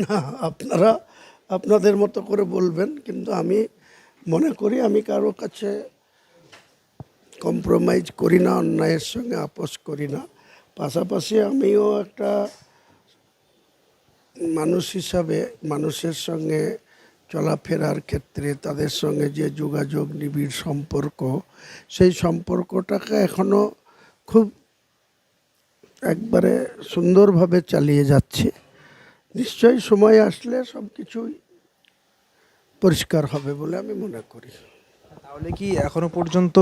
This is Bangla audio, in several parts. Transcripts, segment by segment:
না, আপনারা আপনাদের মতো করে বলবেন, কিন্তু আমি মনে করি আমি কারো কাছে কম্প্রোমাইজ করি না, অন্যায়ের সঙ্গে আপোষ করি না। পাশাপাশি আমিও একটা মানুষ হিসাবে মানুষের সঙ্গে চলাফেরার ক্ষেত্রে তাদের সঙ্গে যে যোগাযোগ, নিবিড় সম্পর্ক, সেই সম্পর্কটাকে এখনও খুব একবারে সুন্দরভাবে চালিয়ে যাচ্ছি। নিশ্চয়ই সময় আসলে সব কিছুই পরিষ্কার হবে বলে আমি মনে করি। তাহলে কি এখনো পর্যন্ত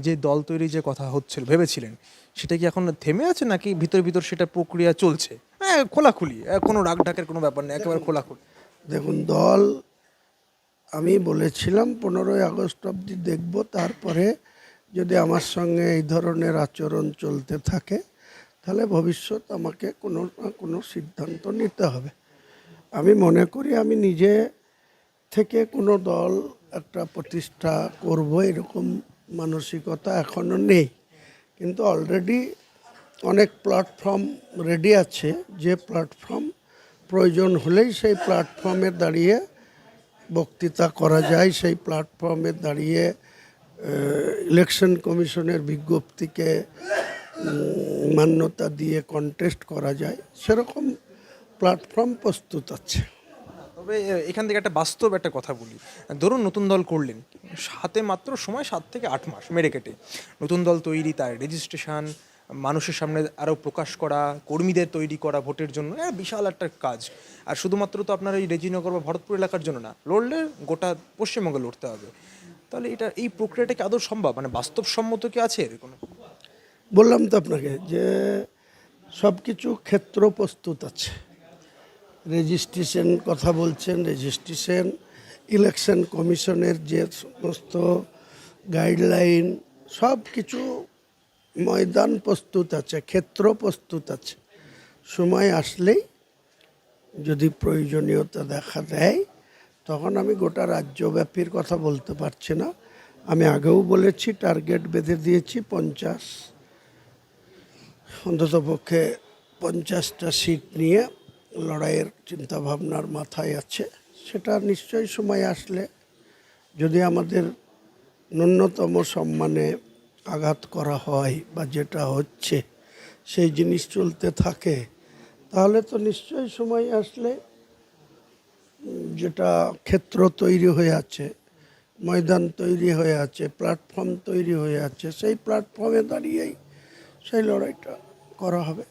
যে দল তৈরি যে কথা হচ্ছিল ভেবেছিলেন সেটা কি এখন থেমে আছে নাকি ভিতর ভিতর সেটা প্রক্রিয়া চলছে? হ্যাঁ, খোলাখুলি, কোনো রাগ ঢাকের কোনো ব্যাপার নেই, একেবারে খোলাখুলি। দেখুন, দল আমি বলেছিলাম 15ই আগস্ট অবধি দেখব, তারপরে যদি আমার সঙ্গে এই ধরনের আচরণ চলতে থাকে তাহলে ভবিষ্যৎ আমাকে কোনো না কোনো সিদ্ধান্ত নিতে হবে। আমি মনে করি আমি নিজে থেকে কোনো দল একটা প্রতিষ্ঠা করব এরকম মানসিকতা এখনও নেই, কিন্তু অলরেডি অনেক প্ল্যাটফর্ম রেডি আছে। যে প্ল্যাটফর্ম প্রয়োজন হলেই সেই প্ল্যাটফর্মে দাঁড়িয়ে বক্তৃতা করা যায়, সেই প্ল্যাটফর্মে দাঁড়িয়ে ইলেকশন কমিশনের বিজ্ঞপ্তিকে মান্যতা দিয়ে কন্টেস্ট করা যায়, সেরকম প্ল্যাটফর্ম প্রস্তুত আছে। তবে এখান থেকে একটা বাস্তব একটা কথা বলি। ধরুন নতুন দল করলেন, হাতে মাত্র সময় 7 থেকে 8 মাস মেরে কেটে নতুন দল তৈরি, তার রেজিস্ট্রেশন, মানুষের সামনে আরও প্রকাশ করা, কর্মীদের তৈরি করা ভোটের জন্য, বিশাল একটা কাজ। আর শুধুমাত্র তো আপনার এই রেজিনগর বা ভরতপুর এলাকার জন্য না, লড়লে গোটা পশ্চিমবঙ্গে লড়তে হবে। তাহলে এই প্রক্রিয়াটা কি আদৌ সম্ভব, মানে বাস্তবসম্মত কি আছে এর কোনো? বললাম তো আপনাকে যে সব কিছু ক্ষেত্র প্রস্তুত আছে। রেজিস্ট্রেশন কথা বলছেন, রেজিস্ট্রেশন, ইলেকশন কমিশনের যে সমস্ত গাইডলাইন, সব কিছু ময়দান প্রস্তুত আছে, ক্ষেত্র প্রস্তুত আছে। সময় আসলেই যদি প্রয়োজনীয়তা দেখা দেয় তখন আমি গোটা রাজ্যব্যাপীর কথা বলতে পারছি না। আমি আগেও বলেছি, টার্গেট বেঁধে দিয়েছি 50, অন্ততপক্ষে 50টা সিট নিয়ে লড়াইয়ের চিন্তাভাবনার মাথায় আছে। সেটা নিশ্চয়ই সময় আসলে, যদি আমাদের ন্যূনতম সম্মানে আঘাত করা হয় বা যেটা হচ্ছে সেই জিনিস চলতে থাকে, তাহলে তো নিশ্চয়ই সময় আসলে যেটা ক্ষেত্র তৈরি হয়ে আছে, ময়দান তৈরি হয়ে আছে, প্ল্যাটফর্ম তৈরি হয়ে আছে, সেই প্ল্যাটফর্মে দাঁড়িয়েই সেই লড়াইটা করা হবে।